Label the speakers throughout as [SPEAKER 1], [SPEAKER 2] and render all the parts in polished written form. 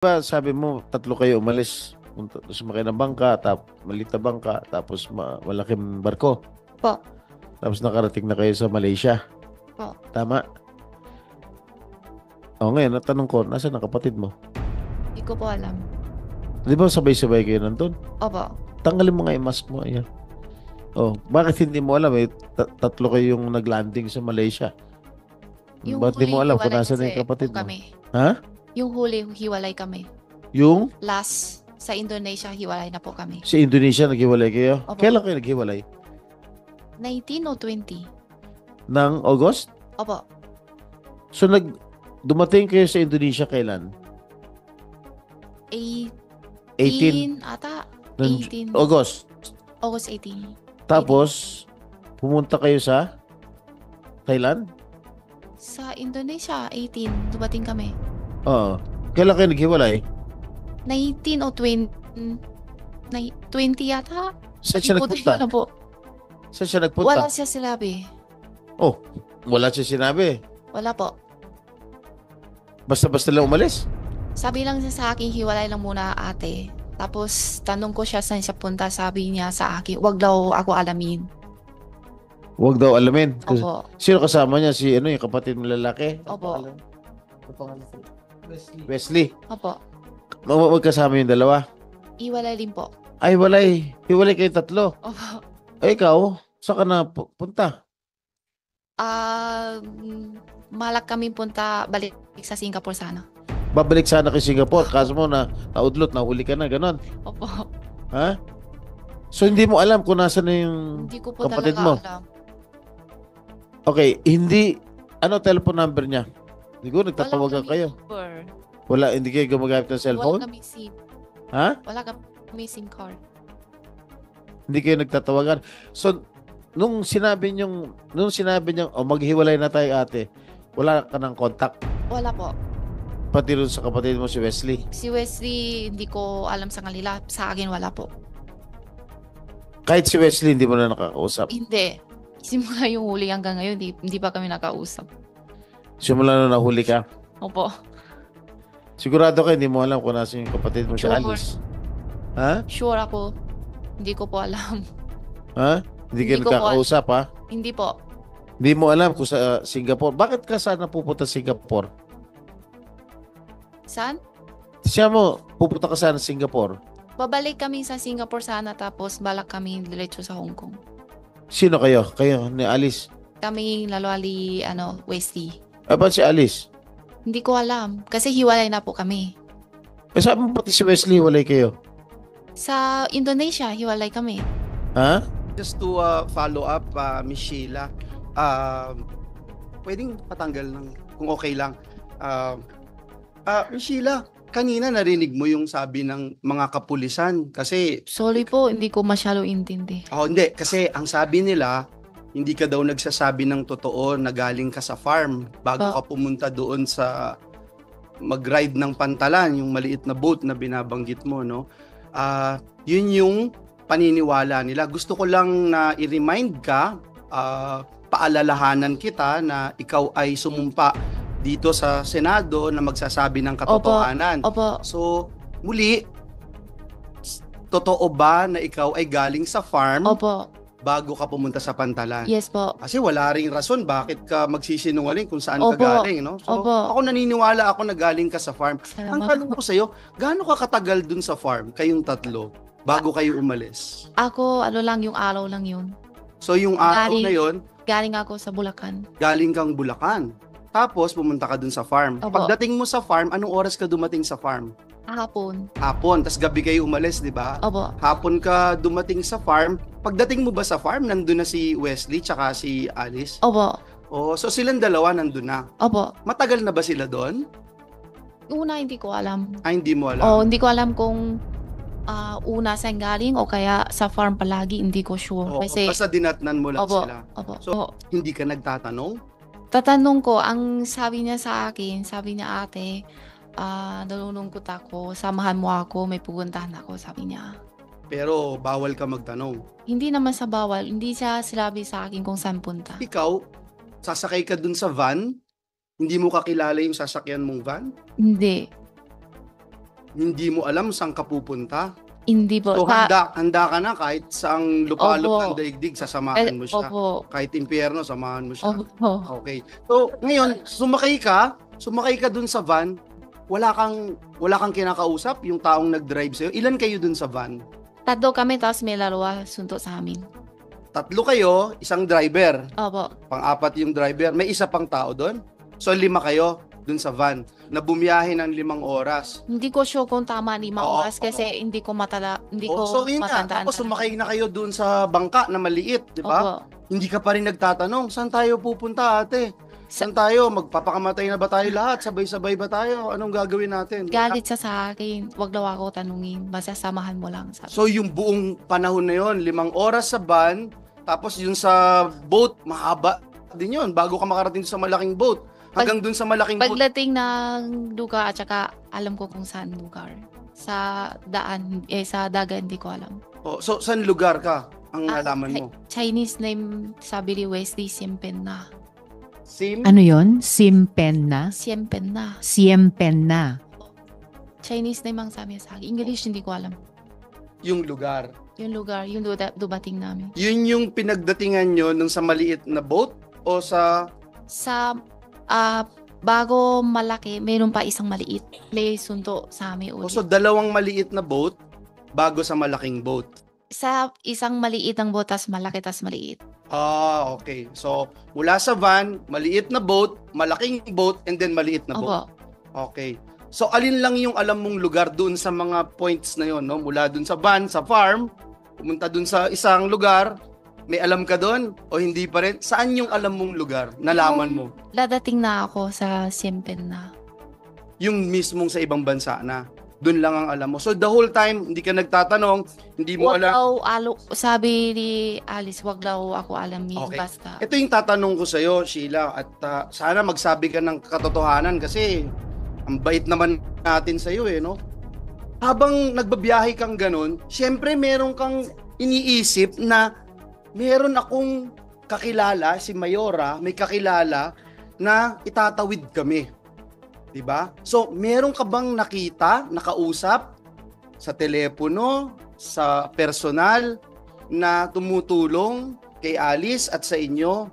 [SPEAKER 1] Ba, sabi mo, tatlo kayo umalis. Sumakay ng bangka, maliit na bangka, tapos malaking barko.
[SPEAKER 2] Po.
[SPEAKER 1] Tapos nakarating na kayo sa Malaysia.
[SPEAKER 2] Po.
[SPEAKER 1] Tama? O ngayon, natanong ko, nasaan ang kapatid mo?
[SPEAKER 2] Hindi ko po alam.
[SPEAKER 1] Di ba sabay-sabay kayo nandun?
[SPEAKER 2] Opo.
[SPEAKER 1] Tanggalin mo nga yung mask mo. Ayan. Oh, bakit hindi mo alam? Tatlo kayong naglanding sa Malaysia. Bakit di mo alam kung nasaan yung kapatid mo?
[SPEAKER 2] Kami.
[SPEAKER 1] Ha?
[SPEAKER 2] Yung huli, hiwalay kami.
[SPEAKER 1] Yung?
[SPEAKER 2] Last, sa Indonesia, hiwalay na po kami.
[SPEAKER 1] Sa Indonesia, naghiwalay kayo?
[SPEAKER 2] Opo.
[SPEAKER 1] Kailan kayo naghiwalay?
[SPEAKER 2] 19 o 20?
[SPEAKER 1] Ng August?
[SPEAKER 2] Opo.
[SPEAKER 1] So, dumating kayo sa Indonesia kailan? 18
[SPEAKER 2] ata.
[SPEAKER 1] ng
[SPEAKER 2] 18.
[SPEAKER 1] August.
[SPEAKER 2] August 18.
[SPEAKER 1] Tapos, pumunta kayo sa Thailand?
[SPEAKER 2] Sa Indonesia, 18. Dumating kami.
[SPEAKER 1] Oo. Kailan kayo naghiwalay?
[SPEAKER 2] 19 o 20. 20 yata.
[SPEAKER 1] Saan siya nagpunta?
[SPEAKER 2] Ano po?
[SPEAKER 1] Saan siya nagpunta?
[SPEAKER 2] Wala siya sinabi.
[SPEAKER 1] Oh, wala siya sinabi.
[SPEAKER 2] Wala po.
[SPEAKER 1] Basta-basta lang umalis.
[SPEAKER 2] Sabi lang niya sa akin, hiwalay lang muna ate. Tapos tanong ko siya saan siya punta, sabi niya sa akin, wag daw ako alamin.
[SPEAKER 1] Huwag daw alamin.
[SPEAKER 2] Opo.
[SPEAKER 1] Sino kasama niya? Si yung kapatid mo lalaki?
[SPEAKER 2] Opo.
[SPEAKER 1] Wesley.
[SPEAKER 2] Opo.
[SPEAKER 1] Magkasama yung dalawa?
[SPEAKER 2] Hiwalay din po.
[SPEAKER 1] Ay, walay. Hiwalay kayo tatlo.
[SPEAKER 2] Opo.
[SPEAKER 1] Ay, ikaw, saan ka na punta?
[SPEAKER 2] Malak kami punta, balik sa Singapore sana.
[SPEAKER 1] Babalik sana kay Singapore. Kaso mo na naudlot, nahuli ka na, ganon.
[SPEAKER 2] Opo.
[SPEAKER 1] Ha? So, hindi mo alam kung nasa na yung
[SPEAKER 2] Hindi ko po
[SPEAKER 1] kapatid
[SPEAKER 2] talaga
[SPEAKER 1] mo?
[SPEAKER 2] alam.
[SPEAKER 1] Okay, hindi. Ano telephone number niya? Siguro nagtatawagan
[SPEAKER 2] Wala
[SPEAKER 1] kayo.
[SPEAKER 2] number.
[SPEAKER 1] Wala, hindi kayo gumagamit ng cellphone?
[SPEAKER 2] Wala kami SIM.
[SPEAKER 1] Ha?
[SPEAKER 2] Wala kami SIM card.
[SPEAKER 1] Hindi kayo nagtatawagan. So, nung sinabi niyong, oh, maghiwalay na tayo ate, wala ka ng contact?
[SPEAKER 2] Wala po.
[SPEAKER 1] Pati rin sa kapatid mo si Wesley?
[SPEAKER 2] Si Wesley, hindi ko alam sa kanila. Sa akin, wala po.
[SPEAKER 1] Kahit si Wesley, hindi mo na nakakausap?
[SPEAKER 2] Hindi. Simula yung huli hanggang ngayon, hindi pa kami nakausap.
[SPEAKER 1] Simula na nahuli ka?
[SPEAKER 2] Opo.
[SPEAKER 1] Sigurado ka, hindi mo alam kung nasa yung kapatid mo si
[SPEAKER 2] Sure.
[SPEAKER 1] Alice? Ha?
[SPEAKER 2] Sure ako. Hindi ko po alam.
[SPEAKER 1] Ha? Hindi kayo
[SPEAKER 2] Hindi ko po
[SPEAKER 1] nagkakausap, ha?
[SPEAKER 2] Hindi po.
[SPEAKER 1] Hindi mo alam kung sa Singapore. Bakit ka sana pupunta sa Singapore?
[SPEAKER 2] Saan?
[SPEAKER 1] Siya mo, pupunta ka sana sa Singapore.
[SPEAKER 2] Babalik kami sa Singapore sana tapos balak kami diretso sa Hong Kong.
[SPEAKER 1] Sino kayo? Kayo, ni Alice.
[SPEAKER 2] Kami lalwali, Wesley.
[SPEAKER 1] Ba't si Alice?
[SPEAKER 2] Hindi ko alam. Kasi hiwalay na po kami.
[SPEAKER 1] Sabi mo pati si Wesley, walay kayo.
[SPEAKER 2] Sa Indonesia, hiwalay kami.
[SPEAKER 1] Ha?
[SPEAKER 3] Just to follow up, Miss Sheila, pwedeng patanggal ng, kung okay lang. Miss Sheila, kanina narinig mo yung sabi ng mga kapulisan kasi,
[SPEAKER 2] Sorry po, hindi ko masyado intindi.
[SPEAKER 3] hindi, kasi ang sabi nila, hindi ka daw nagsasabi ng totoo na galing ka sa farm bago ka pumunta doon sa mag-ride ng pantalan, yung maliit na boat na binabanggit mo, no? Yun yung paniniwala nila. Gusto ko lang na i-remind ka, paalalahanan kita na ikaw ay sumumpa dito sa Senado na magsasabi ng katotohanan.
[SPEAKER 2] Opo.
[SPEAKER 3] So, muli, totoo ba na ikaw ay galing sa farm
[SPEAKER 2] Opo.
[SPEAKER 3] bago ka pumunta sa pantalan?
[SPEAKER 2] Yes po.
[SPEAKER 3] Kasi wala ring rason bakit ka magsisinungaling kung saan
[SPEAKER 2] Opo.
[SPEAKER 3] ka galing, no? So,
[SPEAKER 2] Opo.
[SPEAKER 3] ako naniniwala ako na galing ka sa farm. Ang
[SPEAKER 2] Salamat
[SPEAKER 3] tanong ko sa'yo, gaano ka katagal dun sa farm, kayong tatlo, bago kayo umalis?
[SPEAKER 2] Ako, lang, yung araw lang yun.
[SPEAKER 3] So, yung araw na yon,
[SPEAKER 2] Galing ako sa Bulacan.
[SPEAKER 3] galing kang Bulacan. Tapos, pumunta ka dun sa farm.
[SPEAKER 2] Opo.
[SPEAKER 3] Pagdating mo sa farm, anong oras ka dumating sa farm?
[SPEAKER 2] Hapon.
[SPEAKER 3] Hapon. Tapos gabi kayo umalis, di ba?
[SPEAKER 2] Opo.
[SPEAKER 3] Hapon ka dumating sa farm. Pagdating mo ba sa farm, nandun na si Wesley tsaka si Alice?
[SPEAKER 2] Opo.
[SPEAKER 3] Oh, so silang dalawa nandun na.
[SPEAKER 2] Opo.
[SPEAKER 3] Matagal na ba sila doon?
[SPEAKER 2] Una, hindi ko alam.
[SPEAKER 3] Hindi mo alam.
[SPEAKER 2] Hindi ko alam kung una saan galing o kaya sa farm palagi, hindi ko sure.
[SPEAKER 3] Oo,
[SPEAKER 2] Kasi,
[SPEAKER 3] basta dinatnan mo lang
[SPEAKER 2] opo.
[SPEAKER 3] sila.
[SPEAKER 2] Opo.
[SPEAKER 3] So, hindi ka nagtatanong?
[SPEAKER 2] Tatanong ko, ang sabi niya sa akin, sabi niya ate, nalulungkot ako, samahan mo ako, may pupuntahan ako, sabi niya.
[SPEAKER 3] Pero bawal ka magtanong.
[SPEAKER 2] Hindi naman sa bawal, hindi siya sinabi sa akin kung saan punta.
[SPEAKER 3] Ikaw, sasakay ka dun sa van, hindi mo kakilala yung sasakyan mong van?
[SPEAKER 2] Hindi.
[SPEAKER 3] hindi mo alam saan ka pupunta.
[SPEAKER 2] Hindi po.
[SPEAKER 3] So handa ka na kahit saang lupalop
[SPEAKER 2] Opo.
[SPEAKER 3] ng daigdig, sasamahan mo siya.
[SPEAKER 2] Opo.
[SPEAKER 3] Kahit impyerno, samahan mo siya.
[SPEAKER 2] Opo.
[SPEAKER 3] Okay. So ngayon, sumakay ka dun sa van, wala kang kinakausap, yung taong nag-drive sa'yo. Ilan kayo dun sa van?
[SPEAKER 2] 3 kami, tapos may lalawa suntok sa amin.
[SPEAKER 3] 3 kayo, isang driver.
[SPEAKER 2] Opo.
[SPEAKER 3] Pang-4 yung driver. May isa pang tao dun. So 5 kayo dun sa van na bumiyahe ng 5 oras.
[SPEAKER 2] Hindi ko sure kung tama 5
[SPEAKER 3] Oo,
[SPEAKER 2] oras kasi hindi ko
[SPEAKER 3] So yun nga,
[SPEAKER 2] matandaan.
[SPEAKER 3] tapos sumakay na kayo dun sa bangka na maliit, di ba?
[SPEAKER 2] Opo.
[SPEAKER 3] Hindi ka pa rin nagtatanong, saan tayo pupunta ate? Saan tayo? Magpapakamatay na ba tayo lahat? Sabay-sabay ba tayo? Anong gagawin natin?
[SPEAKER 2] Galit siya sa akin. Wag daw ako tanungin. Basta samahan mo lang. Sabi.
[SPEAKER 3] So yung buong panahon na yon, 5 oras sa van, tapos yung sa boat, mahaba din yun, bago ka makarating sa malaking boat. Hanggang dun sa malaking boat.
[SPEAKER 2] Pagdating ng lugar at saka alam ko kung saan lugar. Sa daan, sa dagat hindi ko alam.
[SPEAKER 3] Oh, so saan lugar ka? Ang nalaman mo?
[SPEAKER 2] Chinese name, sabi ni Wesley, Siempen na.
[SPEAKER 4] Ano yon? Simpenna?
[SPEAKER 2] Siempen na.
[SPEAKER 4] Siempenna.
[SPEAKER 2] Chinese name ang sabi sa akin. English hindi ko alam.
[SPEAKER 3] Yung lugar.
[SPEAKER 2] Yung lugar, yung dumating namin.
[SPEAKER 3] Yun yung pinagdatingan nyo nung sa maliit na boat? O sa...
[SPEAKER 2] Sa bago malaki, mayroon pa isang maliit. May sunto sa amin ulit.
[SPEAKER 3] So 2 maliit na boat bago sa malaking boat.
[SPEAKER 2] Sa isang maliit ang boat, tas malaki, tas maliit.
[SPEAKER 3] Ah, okay. So mula sa van, maliit na boat, malaking boat, and then maliit na boat.
[SPEAKER 2] Opo.
[SPEAKER 3] Okay. So alin lang yung alam mong lugar doon sa mga points na yon, no? Mula doon sa van, sa farm, pumunta doon sa isang lugar, may alam ka doon o hindi pa rin? Saan yung alam mong lugar? Nalaman mo?
[SPEAKER 2] Dadating na ako sa Siempen na.
[SPEAKER 3] Yung mismong sa ibang bansa na. Doon lang ang alam mo. So the whole time, hindi ka nagtatanong, hindi mo
[SPEAKER 2] Wag
[SPEAKER 3] alam.
[SPEAKER 2] daw, sabi ni Alice, wag daw ako alam yun.
[SPEAKER 3] Okay.
[SPEAKER 2] Basta.
[SPEAKER 3] Ito yung tatanong ko sa'yo, Sheila, at sana magsabi ka ng katotohanan kasi ang bait naman natin sa'yo no? Habang nagbabiyahe kang ganun, syempre meron kang iniisip na meron akong kakilala, si Mayora, may kakilala na itatawid kami. 'Di ba? So, meron ka bang nakita, nakausap sa telepono, sa personal na tumutulong kay Alice at sa inyo?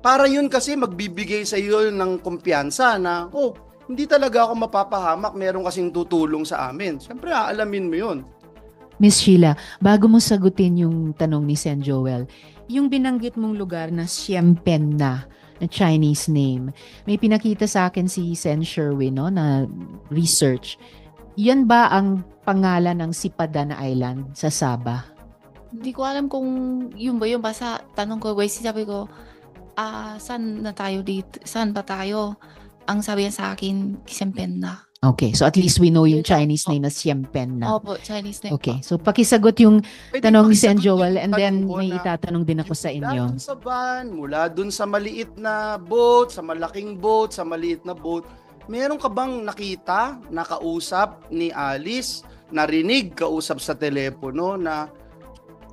[SPEAKER 3] Para yun kasi magbibigay sa iyo ng kumpiyansa na, hindi talaga ako mapapahamak, meron kasing tutulong sa amin. Siyempre, aalamin mo yun.
[SPEAKER 4] Miss Sheila, bago mo sagutin yung tanong ni Sen Joel, yung binanggit mong lugar na Siempenna, na Chinese name, may pinakita sa akin si Sen Sherwin, no, na research. Yan ba ang pangalan ng Sipadan Island sa Sabah?
[SPEAKER 2] Hindi ko alam kung yun ba yun. Basta tanong ko, sabi ko, saan na tayo dito? Saan ba tayo? Ang sabi niya sa akin, Siempen na.
[SPEAKER 4] Okay, so at least we know yung Chinese name na Siempenna.
[SPEAKER 2] Opo, Chinese name.
[SPEAKER 4] Okay, so pakisagot yung
[SPEAKER 3] Pwede
[SPEAKER 4] tanong ni
[SPEAKER 3] pakisagot
[SPEAKER 4] Sen Joel
[SPEAKER 3] yung
[SPEAKER 4] and
[SPEAKER 3] tanong
[SPEAKER 4] then
[SPEAKER 3] ko
[SPEAKER 4] may
[SPEAKER 3] na
[SPEAKER 4] itatanong din ako sa
[SPEAKER 3] mula
[SPEAKER 4] inyo.
[SPEAKER 3] dun sa van, mula dun sa maliit na boat, sa malaking boat, sa maliit na boat, meron ka bang nakita, nakausap ni Alice, narinig, kausap sa telepono na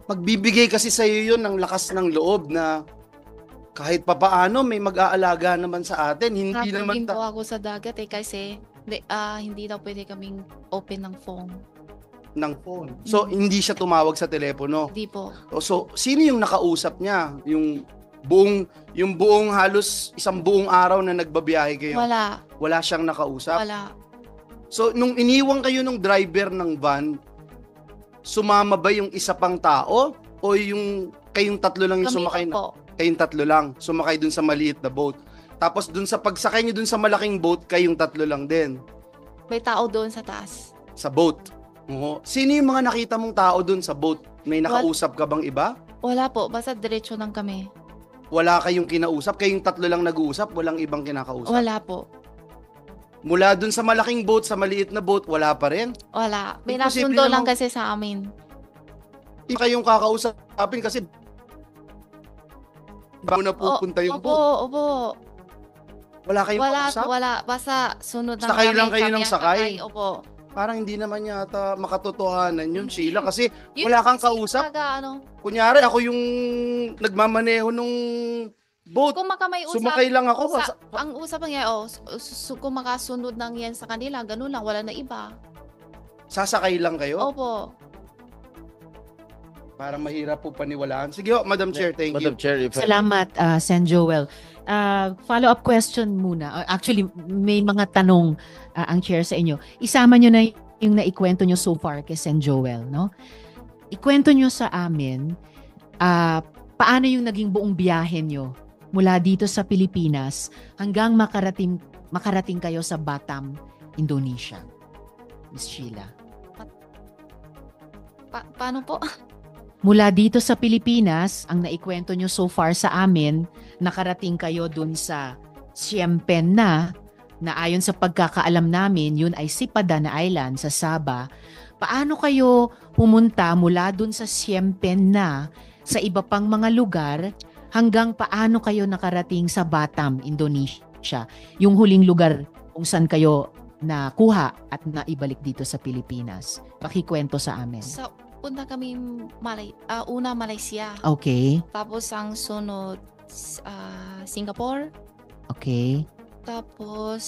[SPEAKER 3] magbibigay kasi sa iyo yun ng lakas ng loob na kahit papaano may mag-aalaga naman sa atin. Hindi naman
[SPEAKER 2] Napunta ako sa dagat kasi hindi daw pwede kaming open ng phone.
[SPEAKER 3] ng phone. So, hindi siya tumawag sa telepono.
[SPEAKER 2] Hindi po.
[SPEAKER 3] So, sino yung nakausap niya? Yung buong halos isang buong araw na nagbabiyahe kayo?
[SPEAKER 2] Wala.
[SPEAKER 3] Wala siyang nakausap?
[SPEAKER 2] Wala.
[SPEAKER 3] So, nung iniwang kayo ng driver ng van, sumama ba yung isa pang tao? O yung kayong 3 lang yung
[SPEAKER 2] Kami
[SPEAKER 3] sumakay na?
[SPEAKER 2] po.
[SPEAKER 3] Kayong 3 lang, sumakay dun sa maliit na boat. Tapos dun sa pagsakay niyo dun sa malaking boat, kayong 3 lang din.
[SPEAKER 2] May tao doon sa taas.
[SPEAKER 3] Sa boat. Oo. Sino yung mga nakita mong tao dun sa boat? May nakausap ka bang iba?
[SPEAKER 2] Wala po. Basta diretso lang kami.
[SPEAKER 3] Wala kayong kinausap? Kayong 3 lang nag-uusap? Walang ibang kinakausap?
[SPEAKER 2] Wala po.
[SPEAKER 3] Mula dun sa malaking boat, sa maliit na boat, wala pa rin?
[SPEAKER 2] Wala. May
[SPEAKER 3] Imposible
[SPEAKER 2] nasundo lang
[SPEAKER 3] namang-
[SPEAKER 2] kasi sa amin.
[SPEAKER 3] Hindi kayong kakausapin kasi bago na pupunta yung
[SPEAKER 2] Opo,
[SPEAKER 3] boat.
[SPEAKER 2] opo.
[SPEAKER 3] Wala kayong
[SPEAKER 2] Wala,
[SPEAKER 3] kausap?
[SPEAKER 2] wala. Basta sunod lang
[SPEAKER 3] Sakay
[SPEAKER 2] kami.
[SPEAKER 3] lang kayo
[SPEAKER 2] kami
[SPEAKER 3] ng
[SPEAKER 2] ang
[SPEAKER 3] sakay?
[SPEAKER 2] Opo.
[SPEAKER 3] Parang hindi naman yata makatotohanan yun, Sheila. Kasi
[SPEAKER 2] Yun
[SPEAKER 3] wala kang
[SPEAKER 2] kasi
[SPEAKER 3] kausap.
[SPEAKER 2] talaga,
[SPEAKER 3] Kunyari, ako yung nagmamaneho nung boat.
[SPEAKER 2] Kung makamay usap,
[SPEAKER 3] Sumakay lang ako.
[SPEAKER 2] ang usap lang yan, kung makasunod lang yan sa kanila, ganun lang, wala na iba.
[SPEAKER 3] Sasakay lang kayo?
[SPEAKER 2] Opo.
[SPEAKER 3] Para mahirap po paniwalaan. Sige, Madam Chair, thank
[SPEAKER 1] Madam
[SPEAKER 3] you.
[SPEAKER 1] Chair, if
[SPEAKER 4] Salamat, Sen Joel. Follow-up question muna. Actually, may mga tanong ang chair sa inyo. Isama nyo na yung naikwento nyo so far kay Sen Joel, no? Ikwento nyo sa amin, paano yung naging buong biyahe nyo mula dito sa Pilipinas hanggang makarating kayo sa Batam, Indonesia. Miss Sheila.
[SPEAKER 2] Paano po?
[SPEAKER 4] Mula dito sa Pilipinas, ang naikwento nyo so far sa amin, nakarating kayo dun sa Siem Pen na ayon sa pagkakaalam namin, yun ay Sipadan Island sa Sabah. Paano kayo pumunta mula dun sa Siem Pen na sa iba pang mga lugar hanggang paano kayo nakarating sa Batam, Indonesia? Yung huling lugar kung saan kayo nakuha at naibalik dito sa Pilipinas. Pakikwento sa amin.
[SPEAKER 2] Punta kami una Malaysia.
[SPEAKER 4] Okay.
[SPEAKER 2] Tapos ang sunod Singapore.
[SPEAKER 4] Okay.
[SPEAKER 2] Tapos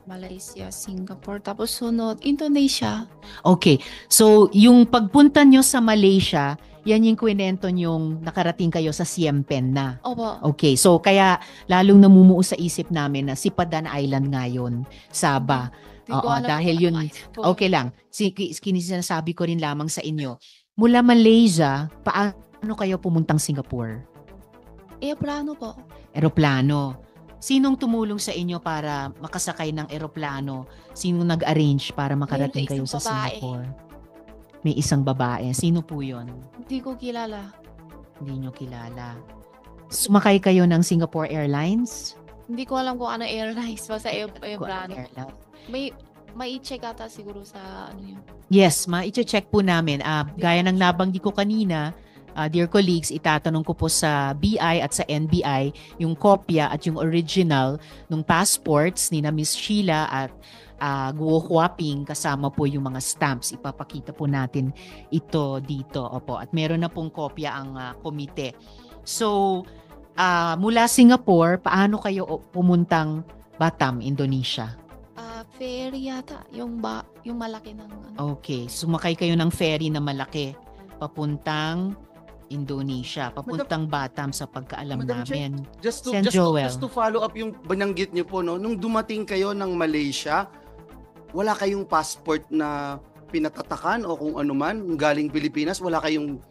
[SPEAKER 2] Malaysia, Singapore. Tapos sunod Indonesia.
[SPEAKER 4] Okay. So, yung pagpunta nyo sa Malaysia, yan yung kwento nyong nakarating kayo sa Siem Pen na.
[SPEAKER 2] Opo.
[SPEAKER 4] Okay. So, kaya lalong namumuo sa isip namin na Sipadan Island ngayon, Sabah.
[SPEAKER 2] Di ko alam
[SPEAKER 4] dahil
[SPEAKER 2] kung
[SPEAKER 4] yun,
[SPEAKER 2] ano ito.
[SPEAKER 4] okay lang. Sinasabi ko rin lamang sa inyo. Mula Malaysia, paano kayo pumuntang Singapore?
[SPEAKER 2] Plano po.
[SPEAKER 4] Eroplano. Sinong tumulong sa inyo para makasakay ng eroplano? Sinong nag-arrange para makarating kayo
[SPEAKER 2] Isang
[SPEAKER 4] sa
[SPEAKER 2] babae.
[SPEAKER 4] Singapore? May isang babae. Sino po yun?
[SPEAKER 2] Hindi ko kilala.
[SPEAKER 4] Hindi nyo kilala. Sumakay kayo ng Singapore Airlines?
[SPEAKER 2] Hindi ko alam kung ano airlines. Basta
[SPEAKER 4] Kung
[SPEAKER 2] plano.
[SPEAKER 4] anong airline.
[SPEAKER 2] May check ata siguro sa ano yun.
[SPEAKER 4] Yes, i-check po namin. Gaya ng nabanggit ko kanina, dear colleagues, itatanong ko po sa BI at sa NBI yung kopya at yung original ng passports ni na Miss Sheila at Guo Huaping kasama po yung mga stamps. Ipapakita po natin ito dito. Opo. At meron na pong kopya ang komite. So, mula Singapore, paano kayo pumuntang Batam, Indonesia?
[SPEAKER 2] Ferry yata. Yung malaki ng ano.
[SPEAKER 4] Okay, sumakay kayo ng ferry na malaki papuntang Indonesia, papuntang Batam sa pagkaalam
[SPEAKER 3] Madam Chair,
[SPEAKER 4] namin.
[SPEAKER 3] Just
[SPEAKER 4] Sen Joel.
[SPEAKER 3] to follow up yung bananggit niyo po, no? Nung dumating kayo ng Malaysia, wala kayong passport na pinatatakan o kung ano man, galing Pilipinas, wala kayong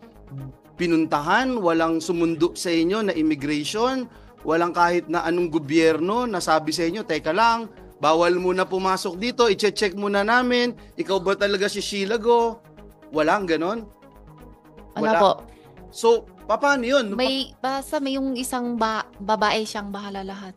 [SPEAKER 3] pinuntahan, walang sumundo sa inyo na immigration, walang kahit na anong gobyerno na sabi sa inyo, teka lang, bawal muna pumasok dito, i-check muna namin, ikaw ba talaga si Sheila Go? Walang ganon?
[SPEAKER 2] Wala po.
[SPEAKER 3] So, paano yun?
[SPEAKER 2] Basta may yung isang babae siyang bahala lahat.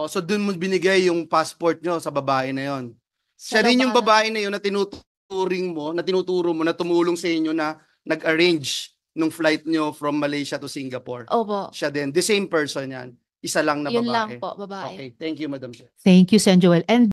[SPEAKER 3] So dun mo binigay yung passport nyo sa babae na yon. Siya rin yung babae na yun na tinuturo mo na tumulong sa inyo na nag-arrange nung flight nyo from Malaysia to Singapore.
[SPEAKER 2] Opo.
[SPEAKER 3] Siya din. The same person yan. Isa lang na babae.
[SPEAKER 2] Yun lang po, babae.
[SPEAKER 3] Okay. Thank you, Madam Chair.
[SPEAKER 4] Thank you, Sen Joel. And